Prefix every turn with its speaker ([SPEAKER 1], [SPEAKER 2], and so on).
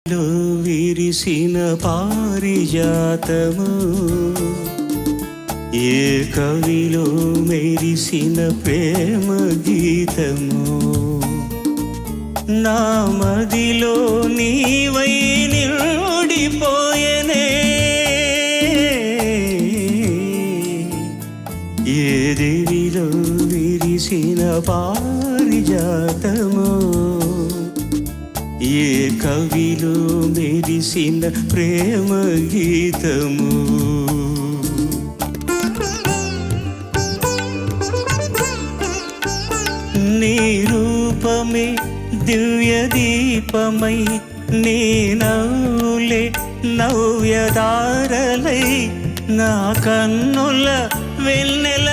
[SPEAKER 1] లో విరిసిన పారిజాతము ఏ కవిలో మెరిసిన ప్రేమ గీతము నా మదిలో నీవై నిండిపోయెనే ఏ దేవిలో విరిసిన పారిజాతము ఏ కవిలో మెరిసిన ప్రేమ గీతము నీ రూపమే దివ్య దీపమై నీ నవ్వులే నవ్యదారలై నా కన్నుల వెన్నెల